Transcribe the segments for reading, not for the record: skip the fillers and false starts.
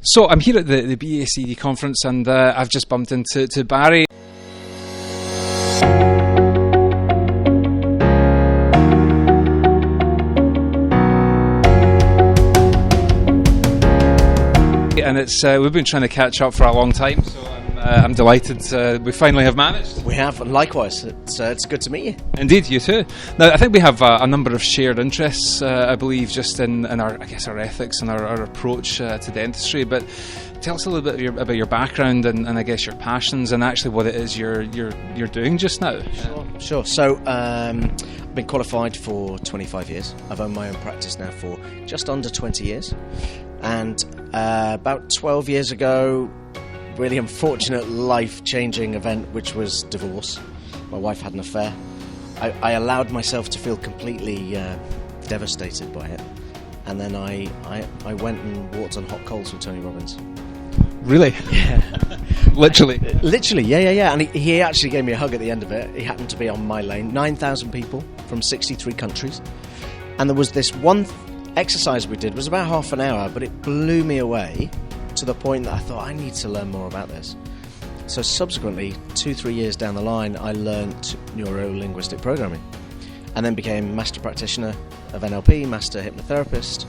So I'm here at the BACD conference, and I've just bumped into Barry. And it's we've been trying to catch up for a long time, so I'm delighted we finally have managed. We have, and likewise. It's good to meet you. Indeed, you too. Now, I think we have a number of shared interests, I believe, just in our, I guess, our ethics and our approach to dentistry. But tell us a little bit about your background and I guess your passions and actually what it is you're doing just now. Sure. So I've been qualified for 25 years. I've owned my own practice now for just under 20 years. And about 12 years ago, really unfortunate life-changing event, which was divorce. My wife had an affair. I allowed myself to feel completely devastated by it. And then I went and walked on hot coals with Tony Robbins. Really? Yeah. Literally? Literally, yeah. And he actually gave me a hug at the end of it. He happened to be on my lane. 9,000 people from 63 countries. And there was this one exercise we did. It was about half an hour, but it blew me away to the point that I thought, I need to learn more about this. So subsequently, 2-3 years down the line, I learned neuro-linguistic programming and then became master practitioner of NLP, master hypnotherapist.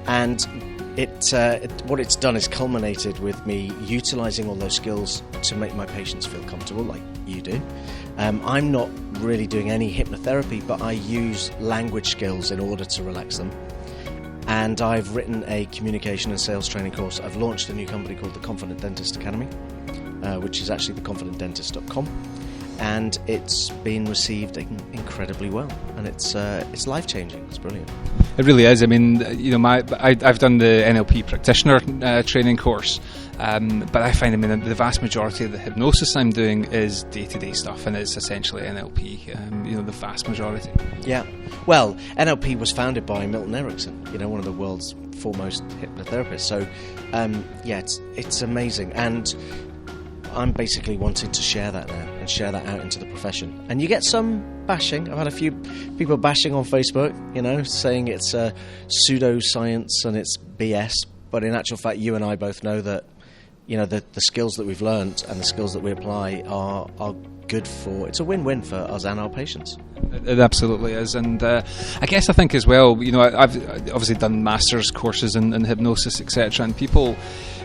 And what it's done is culminated with me utilising all those skills to make my patients feel comfortable, like you do. I'm not really doing any hypnotherapy, but I use language skills in order to relax them. And I've written a communication and sales training course. I've launched a new company called the Confident Dentist Academy, which is actually theconfidentdentist.com. And it's been received incredibly well, and it's life-changing. It's brilliant. It really is. I mean, I've done the NLP practitioner training course, but I find, the vast majority of the hypnosis I'm doing is day-to-day stuff, and it's essentially NLP. The vast majority. Yeah. Well, NLP was founded by Milton Erickson, one of the world's foremost hypnotherapists. So, it's amazing, and I'm basically wanting to share that now and share that out into the profession. And you get some bashing. I've had a few people bashing on Facebook, saying it's pseudoscience and it's BS. But in actual fact, you and I both know that, the skills that we've learned and the skills that we apply are good for. It's a win-win for us and our patients. It absolutely is, and I think as well, I've obviously done masters courses in hypnosis, etc., and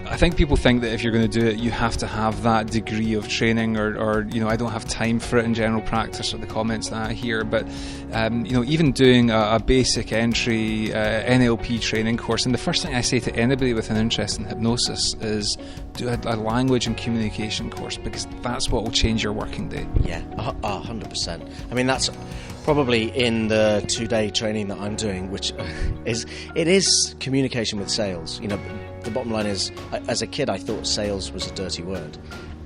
I think people think that if you're going to do it, you have to have that degree of training, or I don't have time for it in general practice, or the comments that I hear. But even doing a basic entry NLP training course, and the first thing I say to anybody with an interest in hypnosis is do a language and communication course, because that's what will change your working day. Yeah, 100%. That's probably in the 2-day training that I'm doing, which is communication with sales. The bottom line is, as a kid, I thought sales was a dirty word.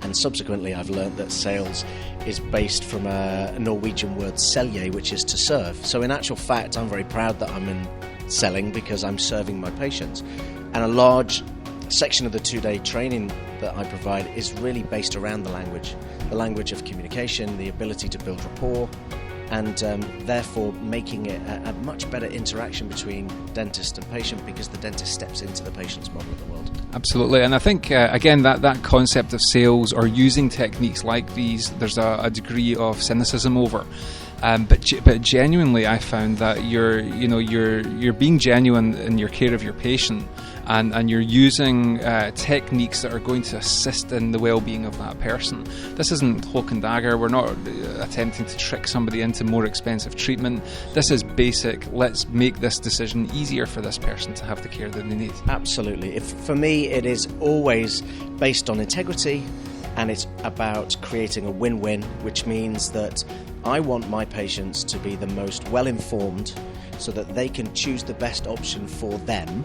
And subsequently, I've learned that sales is based from a Norwegian word selje, which is to serve. So in actual fact, I'm very proud that I'm in selling because I'm serving my patients. And a large section of the 2-day training that I provide is really based around the language of communication, the ability to build rapport, and therefore making it a much better interaction between dentist and patient, because the dentist steps into the patient's model of the world. Absolutely, and I think again that concept of sales or using techniques like these, there's a degree of cynicism over. But genuinely, I found that you're being genuine in your care of your patient, and you're using techniques that are going to assist in the well-being of that person. This isn't cloak and dagger. We're not attempting to trick somebody into more expensive treatment. This is basic. Let's make this decision easier for this person to have the care that they need. Absolutely. For me, it is always based on integrity, and it's about creating a win-win, which means that I want my patients to be the most well-informed so that they can choose the best option for them.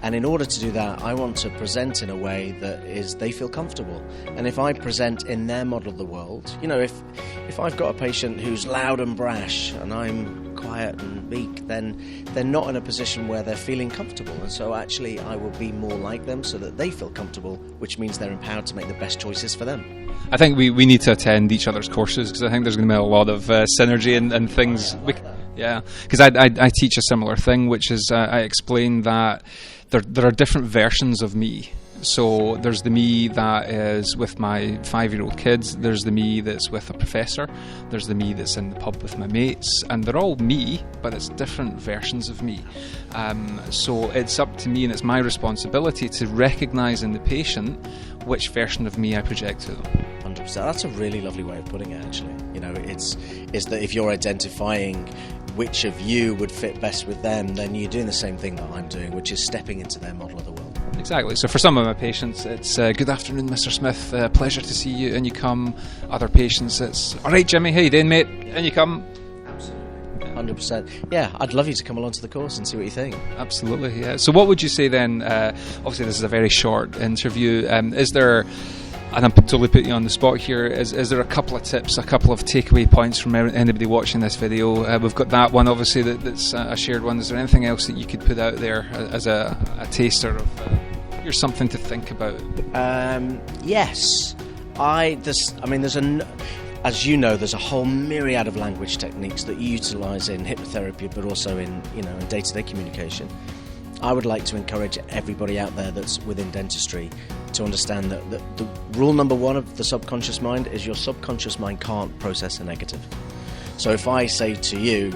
And in order to do that, I want to present in a way that they feel comfortable. And if I present in their model of the world, if I've got a patient who's loud and brash and I'm quiet and meek, then they're not in a position where they're feeling comfortable. And so actually I will be more like them so that they feel comfortable, which means they're empowered to make the best choices for them. I think we need to attend each other's courses, because I think there's going to be a lot of synergy and things. Yeah, because I teach a similar thing, which is I explain that there are different versions of me. So there's the me that is with my 5-year-old kids, there's the me that's with a professor, there's the me that's in the pub with my mates, and they're all me, but it's different versions of me. So it's up to me, and it's my responsibility to recognise in the patient which version of me I project to them. 100%. That's a really lovely way of putting it, actually. You know, it's that if you're identifying which of you would fit best with them, then you're doing the same thing that I'm doing, which is stepping into their model of the world. Exactly. So for some of my patients, it's good afternoon, Mr. Smith, pleasure to see you, and you come. Other patients, it's all right, Jimmy, how you doing, mate? And you come. Absolutely. 100%. Yeah, I'd love you to come along to the course and see what you think. Absolutely, yeah. So what would you say then, obviously this is a very short interview, is there, and I'm totally putting you on the spot here, is there a couple of tips, a couple of takeaway points from anybody watching this video? We've got that one, obviously, that's a shared one. Is there anything else that you could put out there as a taster of, here's something to think about? Yes. As you know, there's a whole myriad of language techniques that you utilise in hypnotherapy, but also in day-to-day communication. I would like to encourage everybody out there that's within dentistry to understand that the rule number one of the subconscious mind is your subconscious mind can't process a negative. So if I say to you,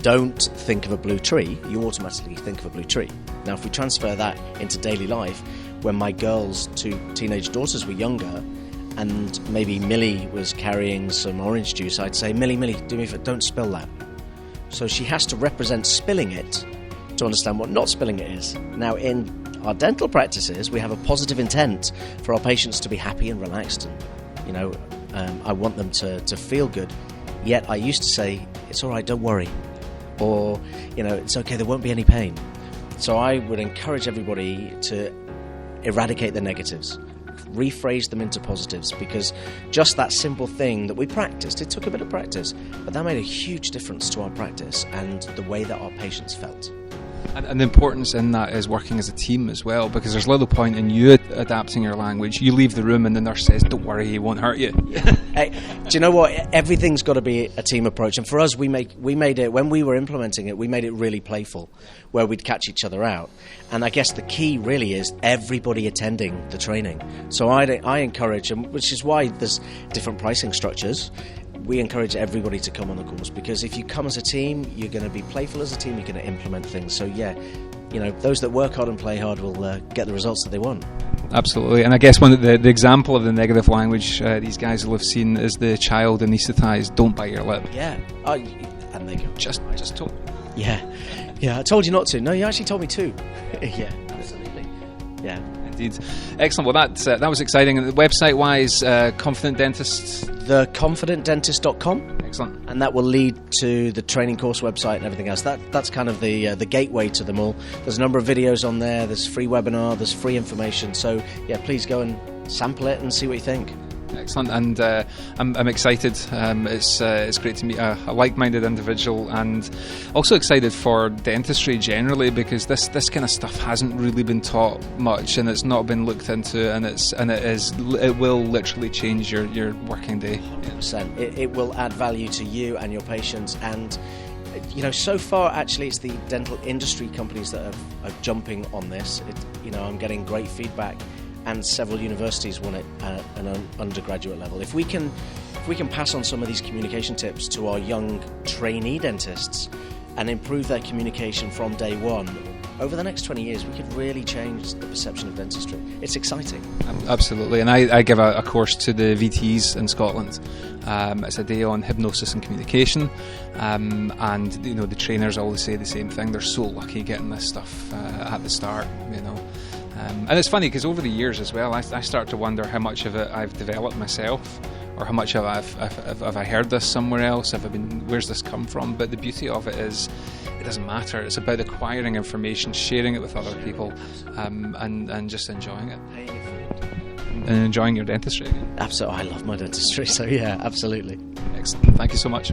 don't think of a blue tree, you automatically think of a blue tree. Now, if we transfer that into daily life, when my girls' 2 teenage daughters were younger, and maybe Millie was carrying some orange juice, I'd say, Millie, do me a favor, don't spill that. So she has to represent spilling it to understand what not spilling it is. Now, in our dental practices, we have a positive intent for our patients to be happy and relaxed, and I want them to feel good. Yet I used to say, it's all right, don't worry, or it's okay, there won't be any pain. So I would encourage everybody to eradicate the negatives, rephrase them into positives, because just that simple thing that we practiced, it took a bit of practice, but that made a huge difference to our practice and the way that our patients felt. And the importance in that is working as a team as well, because there's little point in you adapting your language. You leave the room and the nurse says, don't worry, he won't hurt you. Hey, do you know what? Everything's got to be a team approach. And for us, we made it, when we were implementing it, we made it really playful, where we'd catch each other out. And I guess the key really is everybody attending the training. So I encourage, and which is why there's different pricing structures. We encourage everybody to come on the course, because if you come as a team, you're going to be playful as a team, you're going to implement things. So yeah, those that work hard and play hard will get the results that they want. Absolutely. And I guess one of the example of the negative language these guys will have seen is the child anaesthetised, don't bite your lip. Yeah. And they go, just told me. Yeah, I told you not to. No, you actually told me to. Yeah, absolutely. Yeah. Indeed. Excellent. Well, that was exciting. And website-wise, Confident Dentists? theconfidentdentist.com. Excellent. And that will lead to the training course website and everything else. That's kind of the gateway to them all. There's a number of videos on there. There's free webinar. There's free information. So yeah, please go and sample it and see what you think. Excellent, and I'm excited. It's great to meet a like-minded individual, and also excited for dentistry generally, because this kind of stuff hasn't really been taught much, and it's not been looked into, and it will literally change your working day. 100%. It will add value to you and your patients, and so far actually it's the dental industry companies that are jumping on this. I'm getting great feedback. And several universities want it at an undergraduate level. If we can pass on some of these communication tips to our young trainee dentists and improve their communication from day one, over the next 20 years, we could really change the perception of dentistry. It's exciting. Absolutely. And I give a course to the VTs in Scotland. It's a day on hypnosis and communication. And the trainers always say the same thing. They're so lucky getting this stuff at the start, And it's funny because over the years as well, I start to wonder how much of it I've developed myself, or how much have I heard this somewhere else? Where's this come from? But the beauty of it is, it doesn't matter. It's about acquiring information, sharing it with other people, and just enjoying it. And enjoying your dentistry. Absolutely, I love my dentistry. So yeah, absolutely. Excellent. Thank you so much.